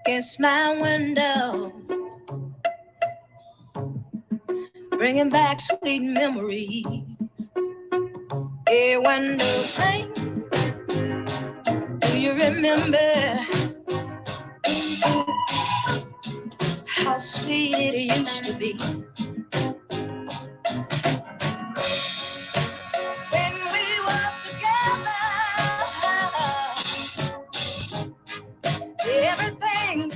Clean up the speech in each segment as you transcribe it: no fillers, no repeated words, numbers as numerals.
against my window, bringing back sweet memories. Hey, window pane, do you remember how sweet it used to be when we was together? Everything.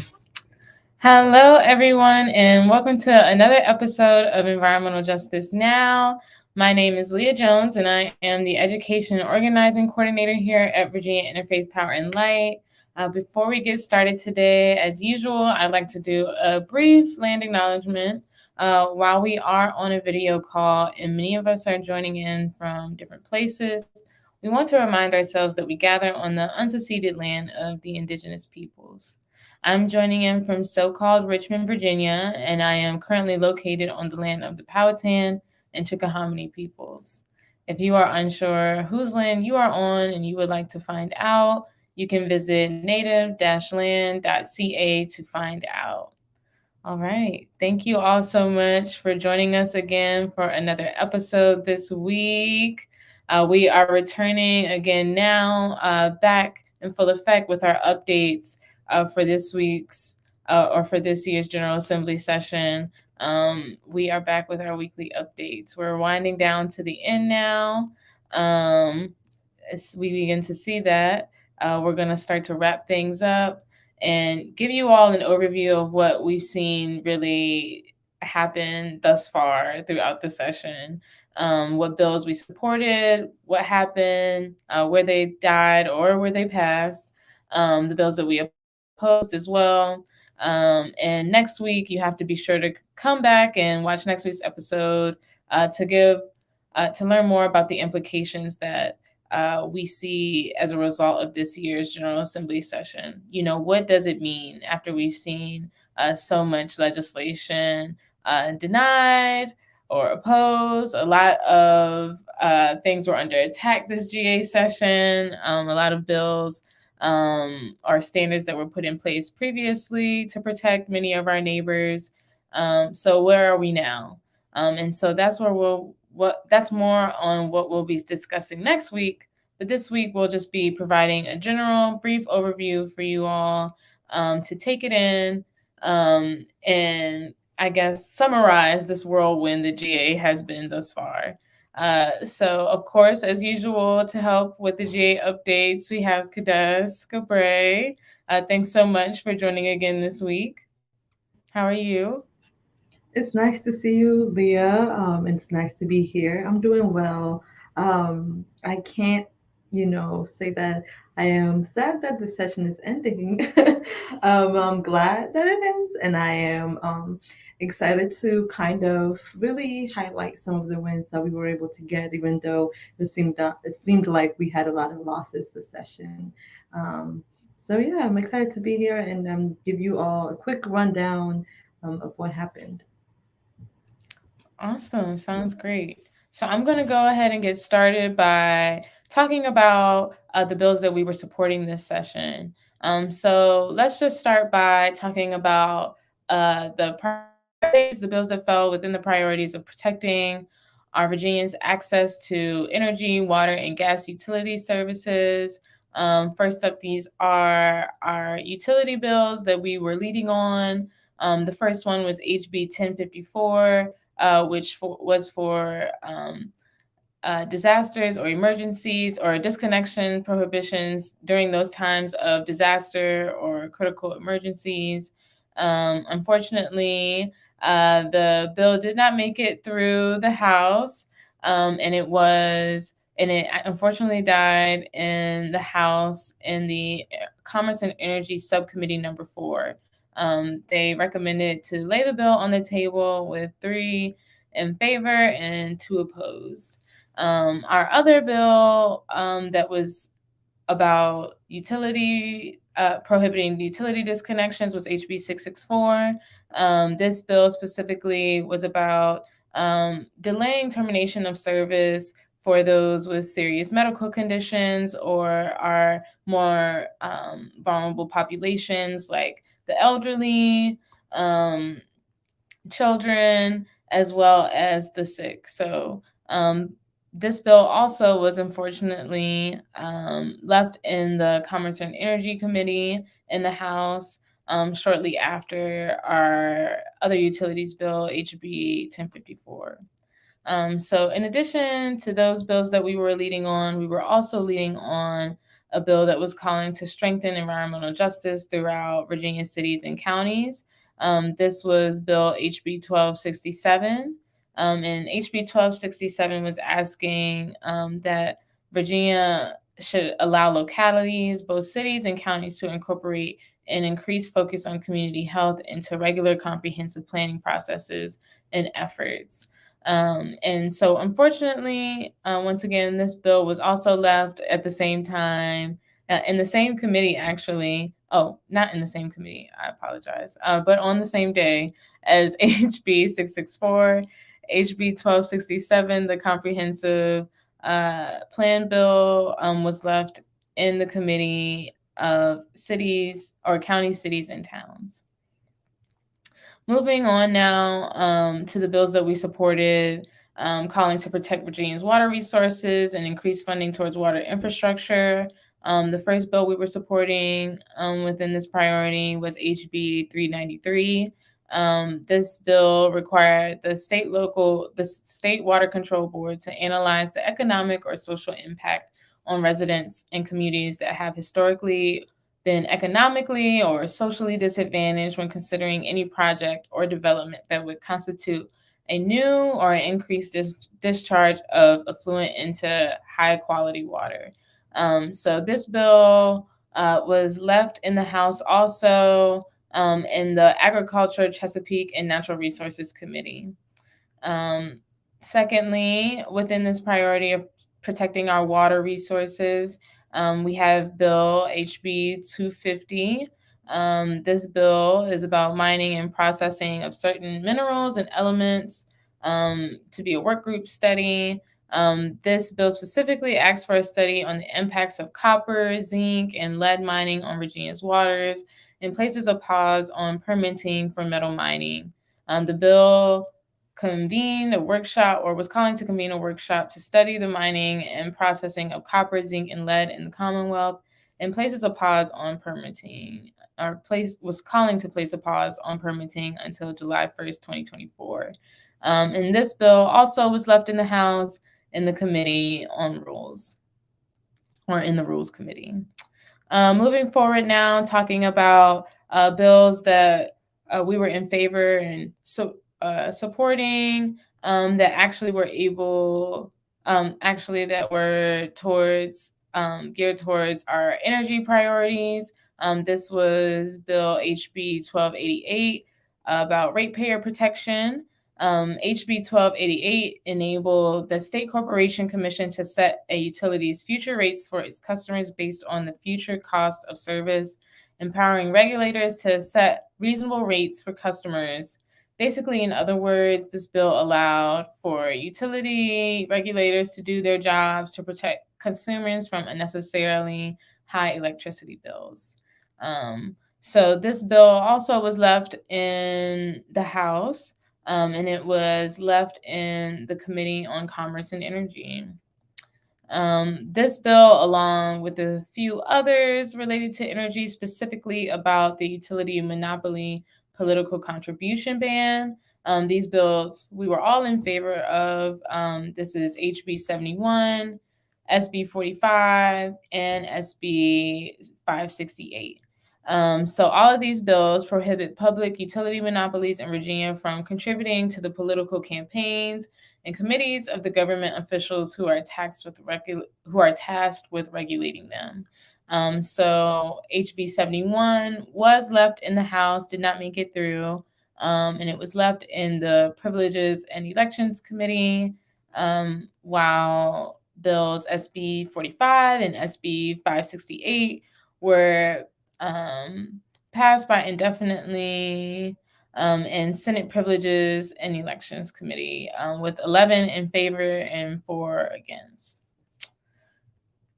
Hello, everyone, and welcome to another episode of Environmental Justice Now. My name is Leah Jones, and I am the Education and Organizing Coordinator here at Virginia Interfaith Power and Light. Before we get started today, as usual, I'd like to do a brief land acknowledgement. While we are on a video call and many of us are joining in from different places, we want to remind ourselves that we gather on the unceded land of the indigenous peoples. I'm joining in from so-called Richmond, Virginia, and I am currently located on the land of the Powhatan and Chickahominy peoples. If you are unsure whose land you are on and you would like to find out, you can visit native-land.ca to find out. All right. Thank you all so much for joining us again for another episode this week. We are returning again now, back in full effect with our updates for this week's or for this year's General Assembly session. We are back with our weekly updates. We're winding down to the end now. As we begin to see that, we're going to start to wrap things up and give you all an overview of what we've seen really happen thus far throughout the session. What bills we supported, what happened, where they died or where they passed, the bills that we opposed as well. And next week, you have to be sure to come back and watch next week's episode to learn more about the implications that we see as a result of this year's General Assembly session. You know, what does it mean after we've seen so much legislation denied or opposed? A lot of things were under attack this GA session. A lot of bills or standards that were put in place previously to protect many of our neighbors. So where are we now? And so that's where that's more on what we'll be discussing next week. But this week we'll just be providing a general brief overview for you all to take it in and I guess summarize this whirlwind that GA has been thus far. So of course, as usual, to help with the GA updates, we have Kadas Cabray. Thanks so much for joining again this week. How are you? It's nice to see you, Leah. It's nice to be here. I'm doing well. I can't, say that I am sad that the session is ending. I'm glad that it ends, and I am excited to kind of really highlight some of the wins that we were able to get, even though it seemed like we had a lot of losses this session. So yeah, I'm excited to be here and give you all a quick rundown of what happened. Awesome. Sounds great. So I'm going to go ahead and get started by talking about the bills that we were supporting this session. So let's just start by talking about the priorities, the bills that fell within the priorities of protecting our Virginians' access to energy, water, and gas utility services. First up, these are our utility bills that we were leading on. The first one was HB 1054, was for disasters or emergencies or disconnection prohibitions during those times of disaster or critical emergencies. Unfortunately, the bill did not make it through the House, and it unfortunately died in the House in the Commerce and Energy Subcommittee number 4. They recommended to lay the bill on the table with 3 in favor and 2 opposed. Our other bill that was about prohibiting utility disconnections was HB 664. This bill specifically was about delaying termination of service for those with serious medical conditions or are more vulnerable populations like the elderly, children, as well as the sick. So this bill also was unfortunately left in the Commerce and Energy Committee in the House shortly after our other utilities bill, HB 1054. So in addition to those bills that we were leading on, we were also leading on a bill that was calling to strengthen environmental justice throughout Virginia cities and counties. This was Bill HB 1267. And HB 1267 was asking that Virginia should allow localities, both cities and counties, to incorporate an increased focus on community health into regular comprehensive planning processes and efforts. And so, unfortunately, once again, this bill was also left at the same time in the same committee, actually. Oh, not in the same committee. I apologize. But on the same day as HB 664, HB 1267, the comprehensive plan bill was left in the committee of cities or county cities and towns. Moving on now to the bills that we supported, calling to protect Virginia's water resources and increase funding towards water infrastructure. The first bill we were supporting within this priority was HB 393. This bill required the state water control board to analyze the economic or social impact on residents and communities that have historically been economically or socially disadvantaged when considering any project or development that would constitute a new or increased discharge of effluent into high quality water. So this bill was left in the House also in the Agriculture, Chesapeake, and Natural Resources Committee. Secondly, within this priority of protecting our water resources, we have Bill HB 250. This bill is about mining and processing of certain minerals and elements to be a work group study. This bill specifically asks for a study on the impacts of copper, zinc, and lead mining on Virginia's waters and places a pause on permitting for metal mining. The bill convened a workshop or was calling to convene a workshop to study the mining and processing of copper, zinc, and lead in the Commonwealth and places a pause on permitting was calling to place a pause on permitting until July 1st, 2024. And this bill also was left in the House in the Committee on Rules or in the Rules Committee. Moving forward now, talking about bills that we were in favor and supporting that actually were able, that were geared towards our energy priorities. This was Bill HB 1288 about ratepayer protection. HB 1288 enabled the State Corporation Commission to set a utility's future rates for its customers based on the future cost of service, empowering regulators to set reasonable rates for customers. Basically, in other words, this bill allowed for utility regulators to do their jobs to protect consumers from unnecessarily high electricity bills. So this bill also was left in the House. And it was left in the Committee on Commerce and Energy. This bill, along with a few others related to energy, specifically about the utility monopoly political contribution ban. These bills we were all in favor of. This is HB 71, SB 45, and SB 568. So all of these bills prohibit public utility monopolies in Virginia from contributing to the political campaigns and committees of the government officials who are tasked with regulating them. So HB 71 was left in the House, did not make it through, and it was left in the Privileges and Elections Committee, while bills SB 45 and SB 568 were passed by indefinitely in Senate Privileges and Elections Committee with 11 in favor and 4 against.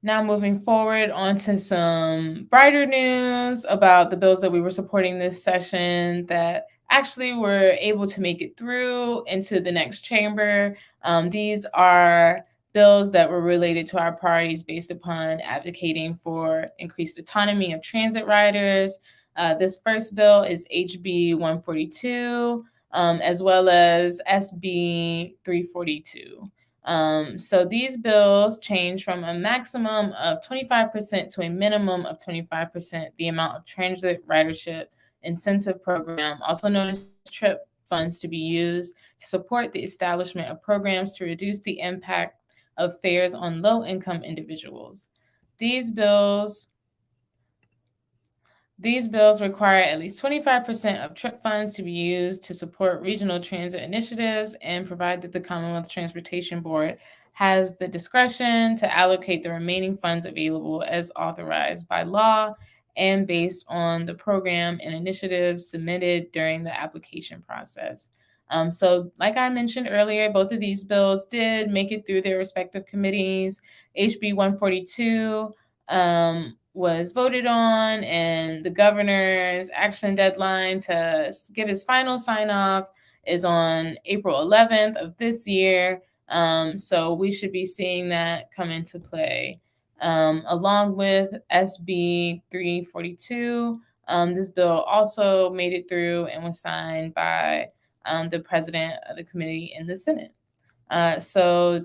Now, moving forward onto some brighter news about the bills that we were supporting this session that actually were able to make it through into the next chamber. These are bills that were related to our priorities based upon advocating for increased autonomy of transit riders. This first bill is HB 142, as well as SB 342. So these bills change from a maximum of 25% to a minimum of 25% the amount of transit ridership incentive program, also known as TRIP funds, to be used to support the establishment of programs to reduce the impact of fares on low-income individuals. These bills these bills require at least 25% of TRIP funds to be used to support regional transit initiatives and provide that the Commonwealth Transportation Board has the discretion to allocate the remaining funds available as authorized by law and based on the program and initiatives submitted during the application process. So, like I mentioned earlier, both of these bills did make it through their respective committees. HB 142 was voted on, and the governor's action deadline to give his final sign off is on April 11th of this year. So we should be seeing that come into play. Along with SB 342, this bill also made it through and was signed by the president of the committee in the Senate. So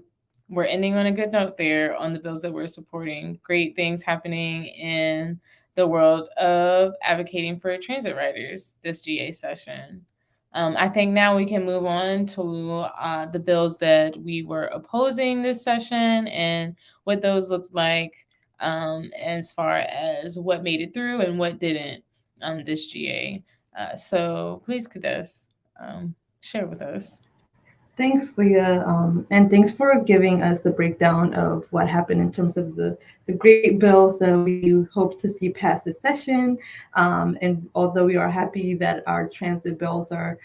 we're ending on a good note there on the bills that we're supporting. Great things happening in the world of advocating for transit riders this GA session. I think now we can move on to the bills that we were opposing this session and what those looked like as far as what made it through and what didn't this GA. So please, Kadesh, share with us. Thanks, Leah, and thanks for giving us the breakdown of what happened in terms of the great bills that we hope to see pass this session. And although we are happy that our transit bills are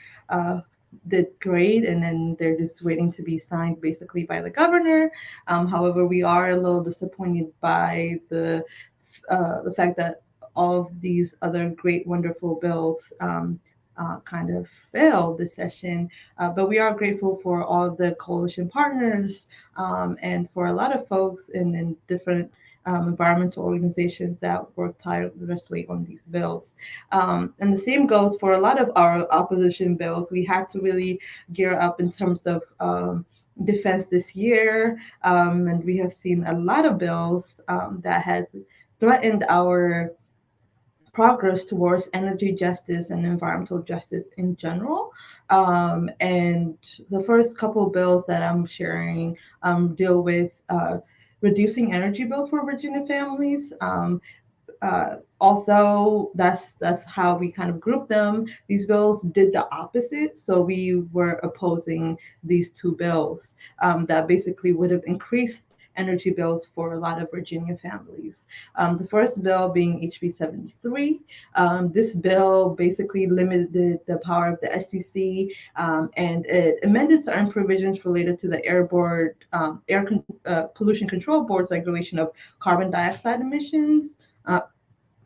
did great, and then they're just waiting to be signed basically by the governor. However, we are a little disappointed by the fact that all of these other great, wonderful bills kind of failed this session. But we are grateful for all of the coalition partners and for a lot of folks in different environmental organizations that work tirelessly on these bills. And the same goes for a lot of our opposition bills. We had to really gear up in terms of defense this year, and we have seen a lot of bills that had threatened our progress towards energy justice and environmental justice in general. And the first couple of bills that I'm sharing deal with reducing energy bills for Virginia families. Although that's how we kind of group them, these bills did the opposite. So we were opposing these two bills that basically would have increased energy bills for a lot of Virginia families. The first bill being HB 73. This bill basically limited the power of the SEC and it amended certain provisions related to the Pollution Control Board's regulation of carbon dioxide emissions.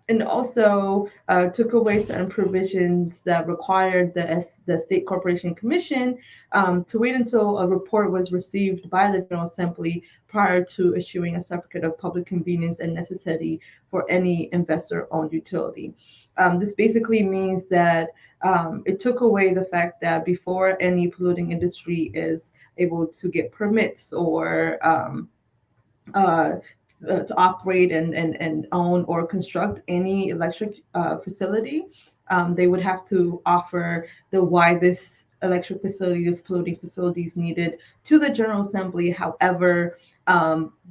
And also took away certain provisions that required the State Corporation Commission to wait until a report was received by the General Assembly prior to issuing a certificate of public convenience and necessity for any investor-owned utility. This basically means that it took away the fact that before any polluting industry is able to get permits or to operate and own or construct any electric facility, they would have to offer the why this electric facility, this polluting facility is needed to the General Assembly. However,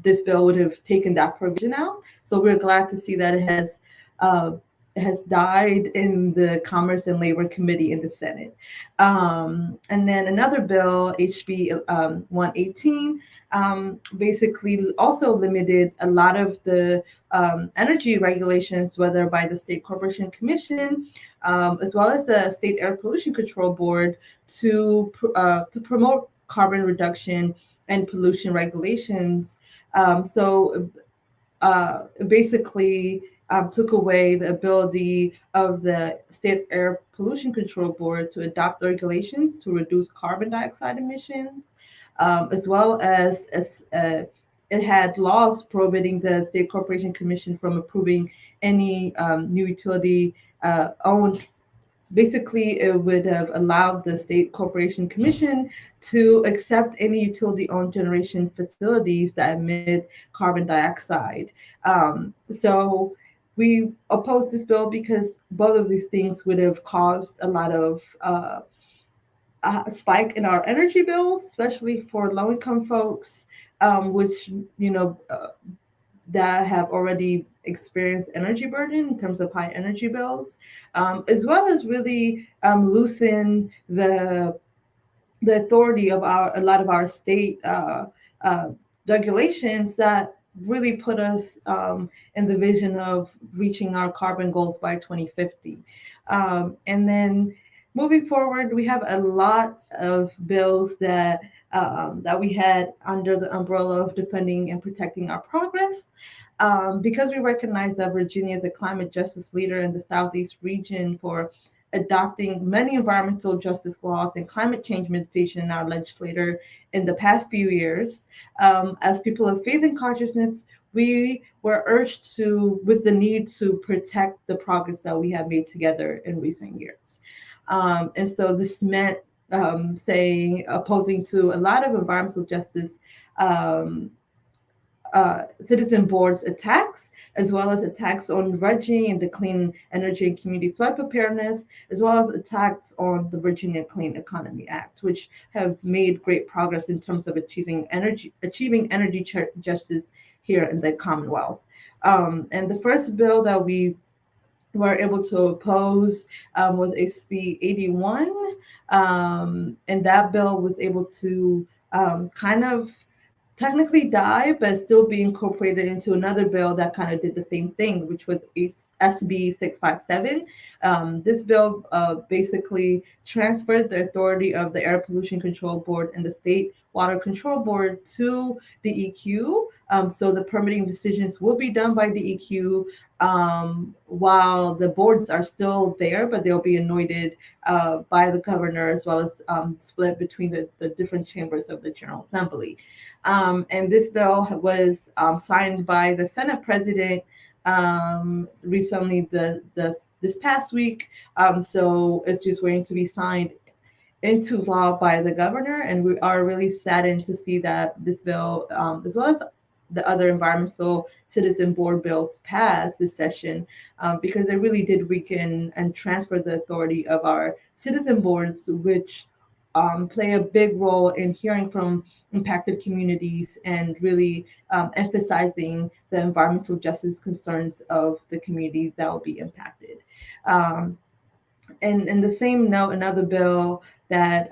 this bill would have taken that provision out. So we're glad to see that it has died in the Commerce and Labor Committee in the Senate. And then another bill, HB 118, basically also limited a lot of the energy regulations, whether by the State Corporation Commission, as well as the State Air Pollution Control Board, to promote carbon reduction and pollution regulations. So basically took away the ability of the State Air Pollution Control Board to adopt regulations to reduce carbon dioxide emissions, as well as it had laws prohibiting the State Corporation Commission from approving any new utility owned. Basically, it would have allowed the State Corporation Commission to accept any utility owned generation facilities that emit carbon dioxide. So we opposed this bill because both of these things would have caused a lot of a spike in our energy bills, especially for low income folks, which, you know, that have already experienced energy burden in terms of high energy bills, as well as really loosen the authority of our a lot of our state uh, regulations that really put us in the vision of reaching our carbon goals by 2050. And then moving forward, we have a lot of bills that we had under the umbrella of defending and protecting our progress. Because we recognize that Virginia is a climate justice leader in the Southeast region for adopting many environmental justice laws and climate change mitigation in our legislature in the past few years. As people of faith and consciousness, we were urged to, with the need to protect the progress that we have made together in recent years. And so this meant saying opposing to a lot of environmental justice um, citizen boards attacks, as well as attacks on RGGI and the Clean Energy and Community Flood Preparedness, as well as attacks on the Virginia Clean Economy Act, which have made great progress in terms of achieving energy justice here in the Commonwealth. And the first bill that we were able to oppose was HB 81, and that bill was able to kind of technically die, but still be incorporated into another bill that kind of did the same thing, which was SB 657. This bill basically transferred the authority of the Air Pollution Control Board and the State Water Control Board to the EQ. So the permitting decisions will be done by the EQ, while the boards are still there, but they'll be anointed by the governor, as well as split between the different chambers of the General Assembly. And this bill was signed by the Senate President recently, this past week. So it's just waiting to be signed into law by the governor, and we are really saddened to see that this bill, as well as the other environmental citizen board bills, pass this session, because it really did weaken and transfer the authority of our citizen boards, which play a big role in hearing from impacted communities and really emphasizing the environmental justice concerns of the communities that will be impacted. Um, and in the same note, another bill that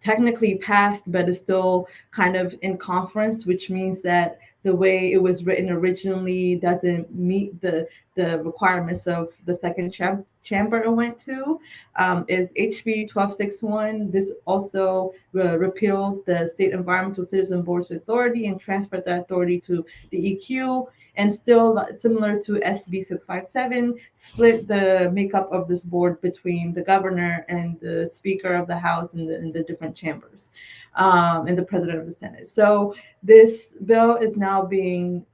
technically passed, but is still kind of in conference, which means that the way it was written originally doesn't meet the requirements of the second chamber it went to, is HB 1261. This also repealed the State Environmental Citizen Board's authority and transferred that authority to the EQ, and still similar to SB 657, split the makeup of this board between the governor and the Speaker of the House and the different chambers, and the President of the Senate. So this bill is now being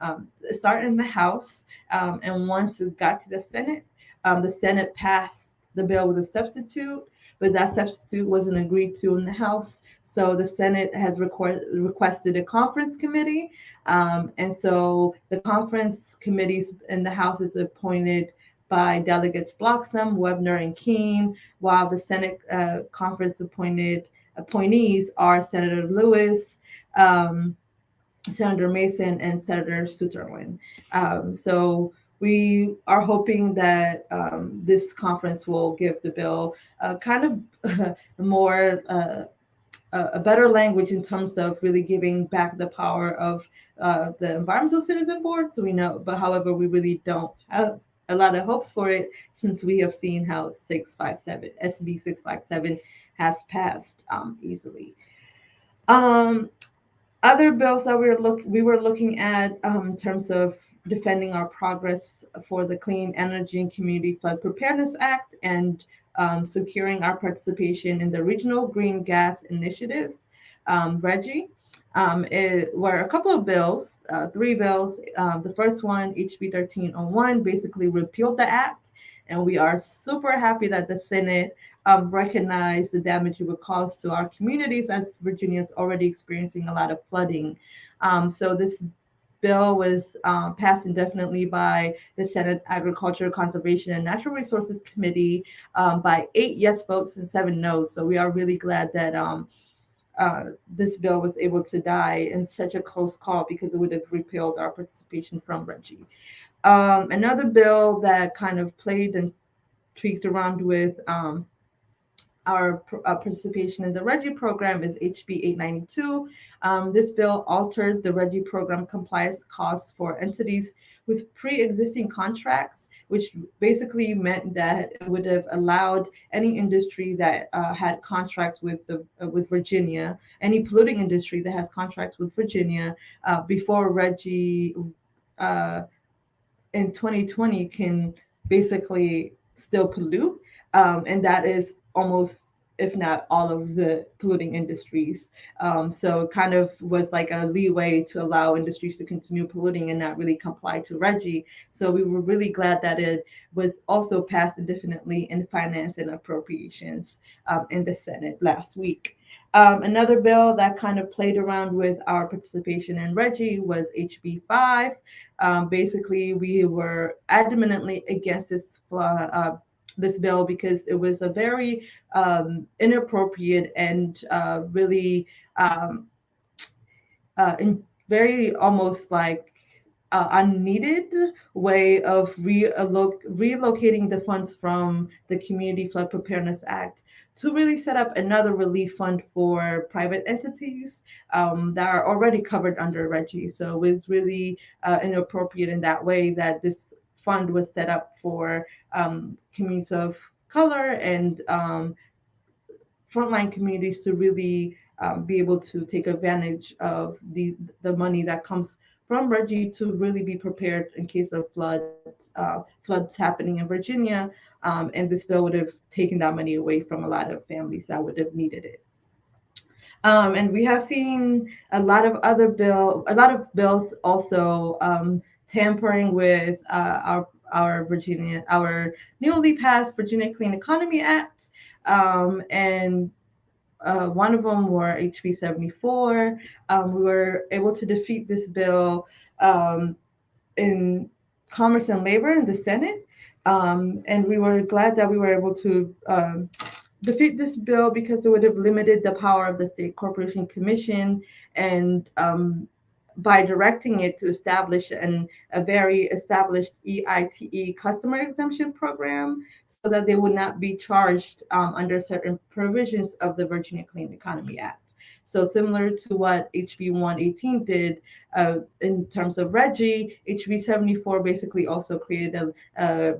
started in the House, and once it got to the Senate passed the bill with a substitute, but that substitute wasn't agreed to in the House. So the Senate has requested a conference committee. And so the conference committees in the House is appointed by delegates Bloxham, Webner, and Keene, while the Senate conference appointees are Senator Lewis, Senator Mason, and Senator Sutherland. So we are hoping that this conference will give the bill kind of more a better language in terms of really giving back the power of the Environmental Citizen Board. So we know, but however, we really don't have a lot of hopes for it, since we have seen how SB 657 has passed easily. Um, Other bills that we were looking at in terms of defending our progress for the Clean Energy and Community Flood Preparedness Act and securing our participation in the Regional Green Gas Initiative, RGGI. It were a couple of bills, three bills. The first one, HB 1301, basically repealed the act, and we are super happy that the Senate recognize the damage it would cause to our communities as Virginia is already experiencing a lot of flooding. So this bill was passed indefinitely by the Senate Agriculture, Conservation, and Natural Resources Committee by 8 yes votes and 7 no's. So we are really glad that this bill was able to die in such a close call because it would have repealed our participation from RGGI. Another bill that kind of played and tweaked around with our participation in the RGGI program is HB 892. This bill altered the RGGI program compliance costs for entities with pre-existing contracts, which basically meant that it would have allowed any industry that had contracts with Virginia, any polluting industry that has contracts with Virginia before RGGI uh, in 2020 can basically still pollute. And that is almost, if not all of the polluting industries. So kind of was like a leeway to allow industries to continue polluting and not really comply to RGGI. So we were really glad that it was also passed indefinitely in finance and appropriations in the Senate last week. Another bill that kind of played around with our participation in RGGI was HB 5. Basically, we were adamantly against this bill because it was a very inappropriate and really very almost like unneeded way of relocating the funds from the Community Flood Preparedness Act to really set up another relief fund for private entities that are already covered under RGGI. So it was really inappropriate in that way that this fund was set up for communities of color and frontline communities to really be able to take advantage of the money that comes from RGGI to really be prepared in case of floods happening in Virginia. And this bill would have taken that money away from a lot of families that would have needed it. And we have seen a lot of bills also tampering with our newly passed Virginia Clean Economy Act, and one of them were HB 74. We were able to defeat this bill in Commerce and Labor in the Senate. And we were glad that we were able to defeat this bill because it would have limited the power of the State Corporation Commission and by directing it to establish a very established EITE customer exemption program so that they would not be charged under certain provisions of the Virginia Clean Economy Act. So similar to what HB 118 did in terms of RGGI, HB 74 basically also created a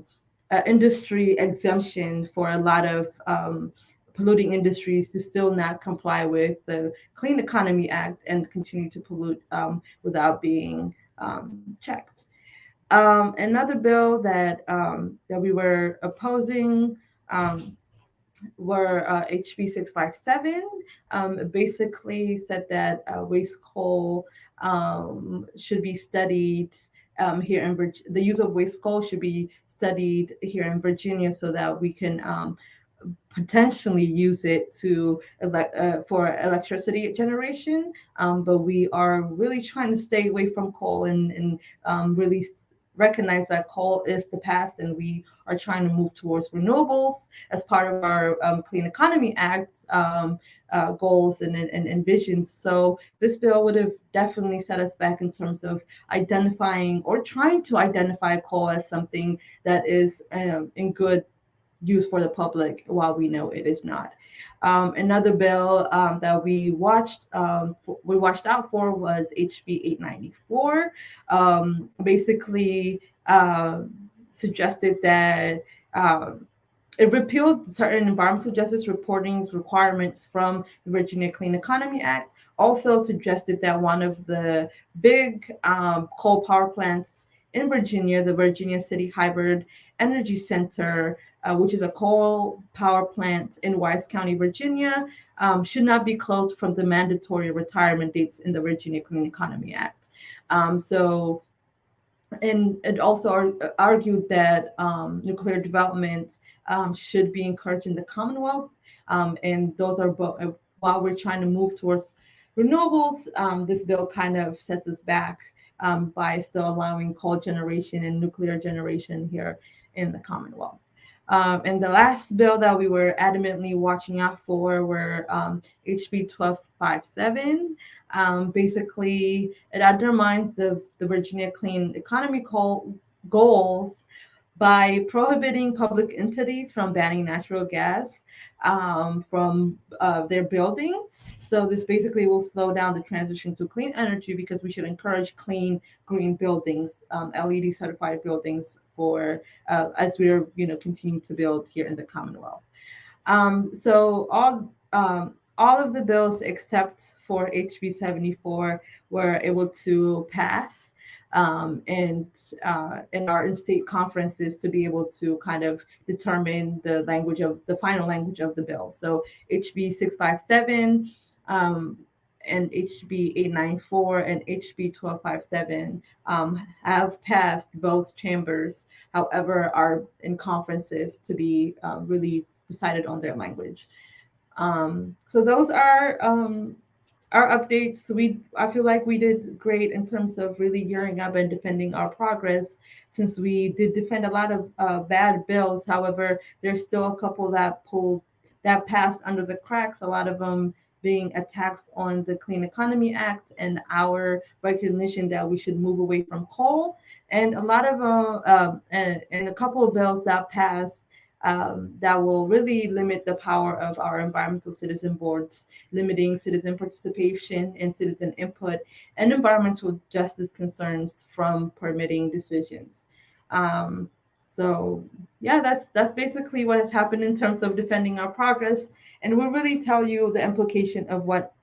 industry exemption for a lot of polluting industries to still not comply with the Clean Economy Act and continue to pollute without being checked. Another bill that we were opposing were HB 657. Basically said that waste coal should be studied here in Virginia. The use of waste coal should be studied here in Virginia so that we can potentially use it for electricity generation. But we are really trying to stay away from coal and really recognize that coal is the past and we are trying to move towards renewables as part of our Clean Economy Act goals and visions. So this bill would have definitely set us back in terms of identifying or trying to identify coal as something that is in good use for the public while we know it is not. Another bill that we watched out for was HB 894. Basically suggested that it repealed certain environmental justice reporting requirements from the Virginia Clean Economy Act. Also suggested that one of the big coal power plants in Virginia, the Virginia City Hybrid Energy Center, which is a coal power plant in Wise County, Virginia, should not be closed from the mandatory retirement dates in the Virginia Clean Economy Act. So and it also argued that nuclear development should be encouraged in the Commonwealth, and those are both. While we're trying to move towards renewables, this bill kind of sets us back by still allowing coal generation and nuclear generation here in the Commonwealth. And the last bill that we were adamantly watching out for were HB 1257. Basically, it undermines the Virginia Clean Economy goals by prohibiting public entities from banning natural gas from their buildings. So this basically will slow down the transition to clean energy because we should encourage clean, green buildings, LED certified buildings for as we're continuing to build here in the Commonwealth. So all of the bills except for HB 74 were able to pass and in our in-state conferences to be able to kind of determine the final language of the bill. So HB 657 and HB 894 and HB 1257 have passed both chambers, however, are in conferences to be really decided on their language. So those are our updates. I feel like we did great in terms of really gearing up and defending our progress, since we did defend a lot of bad bills. However, there's still a couple that passed under the cracks. A lot of them being attacks on the Clean Economy Act and our recognition that we should move away from coal, and a lot of and a couple of bills that passed that will really limit the power of our environmental citizen boards, limiting citizen participation and citizen input and environmental justice concerns from permitting decisions. Um, so yeah, that's basically what has happened in terms of defending our progress, and we'll really tell you the implication of what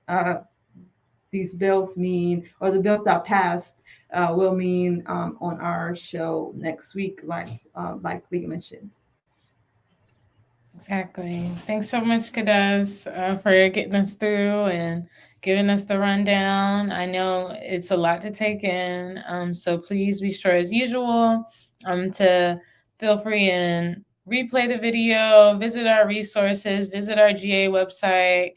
these bills mean, or the bills that passed will mean on our show next week, like Lee mentioned. Exactly. Thanks so much, Kadaz, for getting us through and giving us the rundown. I know it's a lot to take in, so please be sure, as usual, to feel free and replay the video, visit our resources, visit our GA website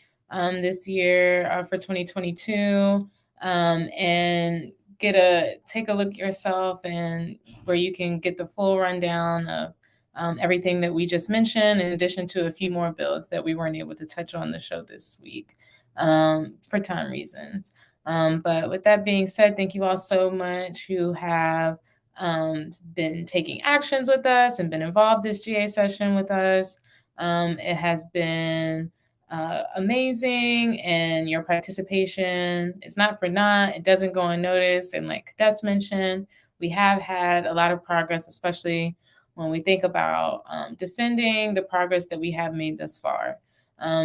this year for 2022, and take a look yourself, and where you can get the full rundown of everything that we just mentioned, in addition to a few more bills that we weren't able to touch on the show this week for time reasons. But with that being said, thank you all so much who have been taking actions with us and been involved this GA session with us. It has been amazing, and your participation is not for naught. It doesn't go unnoticed. And like Des mentioned, we have had a lot of progress, especially when we think about defending the progress that we have made thus far.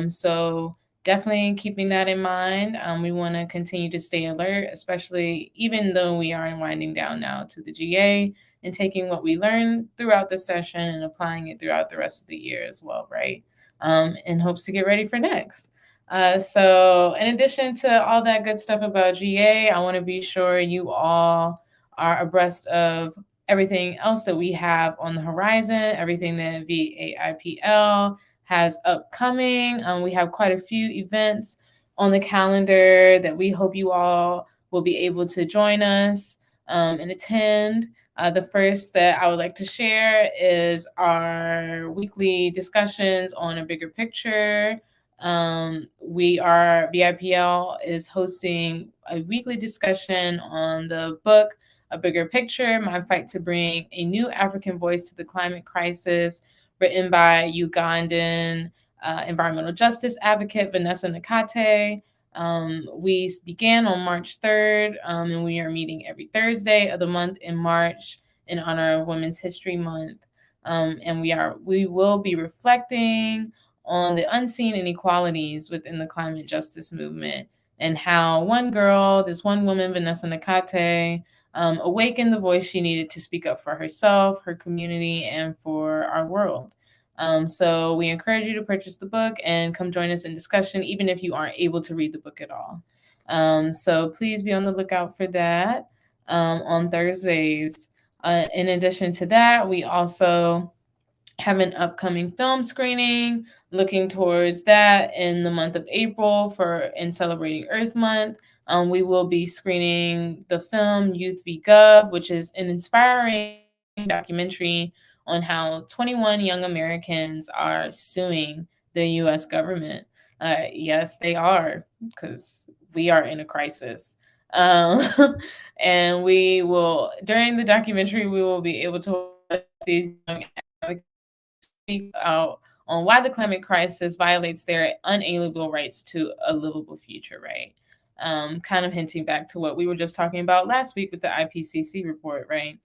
So definitely keeping that in mind. We want to continue to stay alert, especially even though we are winding down now to the GA, and taking what we learned throughout the session and applying it throughout the rest of the year as well, right? In hopes to get ready for next. So in addition to all that good stuff about GA, I want to be sure you all are abreast of everything else that we have on the horizon, everything that VAIPL has upcoming. We have quite a few events on the calendar that we hope you all will be able to join us and attend. The first that I would like to share is our weekly discussions on a bigger picture. VIPL is hosting a weekly discussion on the book A Bigger Picture, My Fight to Bring a New African Voice to the Climate Crisis, written by Ugandan environmental justice advocate Vanessa Nakate. We began on March 3rd, and we are meeting every Thursday of the month in March in honor of Women's History Month. And we will be reflecting on the unseen inequalities within the climate justice movement and how one girl, this one woman, Vanessa Nakate, awakened the voice she needed to speak up for herself, her community, and for our world. So we encourage you to purchase the book and come join us in discussion, even if you aren't able to read the book at all. So please be on the lookout for that on Thursdays. In addition to that, we also have an upcoming film screening, looking towards that in the month of April in celebrating Earth Month. We will be screening the film Youth v. Gov, which is an inspiring documentary on how 21 young Americans are suing the US government. Yes, they are, because we are in a crisis. Um, and during the documentary, we will be able to watch these young speak out on why the climate crisis violates their unalienable rights to a livable future, right? Kind of hinting back to what we were just talking about last week with the IPCC report, right?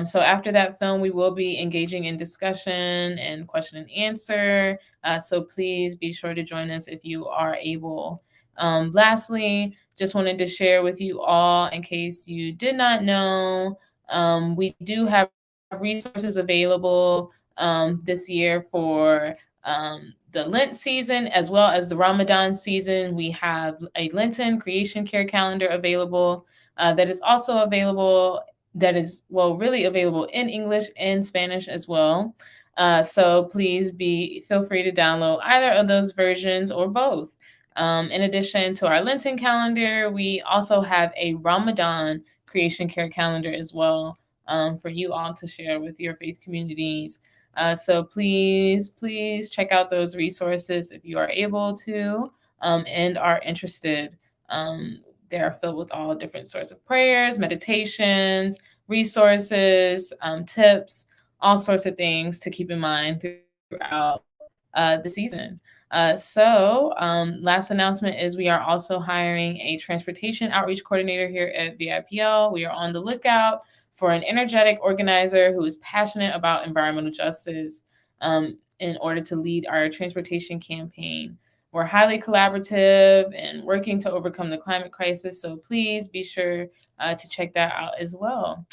So after that film, we will be engaging in discussion and question and answer. So please be sure to join us if you are able. Lastly, just wanted to share with you all, in case you did not know, we do have resources available this year for the Lent season as well as the Ramadan season. We have a Lenten creation care calendar available that is also available, really available in English and Spanish as well. So please feel free to download either of those versions or both. In addition to our Lenten calendar, we also have a Ramadan creation care calendar as well, for you all to share with your faith communities. So please check out those resources if you are able to and are interested. They are filled with all different sorts of prayers, meditations, resources, tips, all sorts of things to keep in mind throughout the season. Last announcement is we are also hiring a transportation outreach coordinator here at VIPL. We are on the lookout for an energetic organizer who is passionate about environmental justice in order to lead our transportation campaign. We're highly collaborative and working to overcome the climate crisis, so please be sure to check that out as well.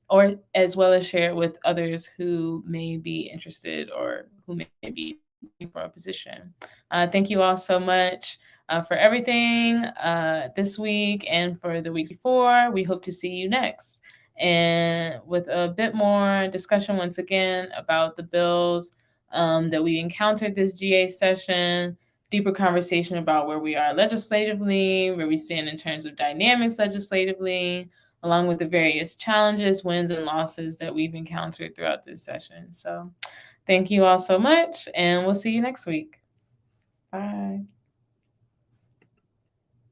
Or as well as share it with others who may be interested or who may be looking for a position. Thank you all so much for everything this week and for the weeks before. We hope to see you next. And with a bit more discussion once again about the bills that we encountered this GA session, deeper conversation about where we are legislatively, where we stand in terms of dynamics legislatively, along with the various challenges, wins, and losses that we've encountered throughout this session. So thank you all so much, and we'll see you next week. Bye.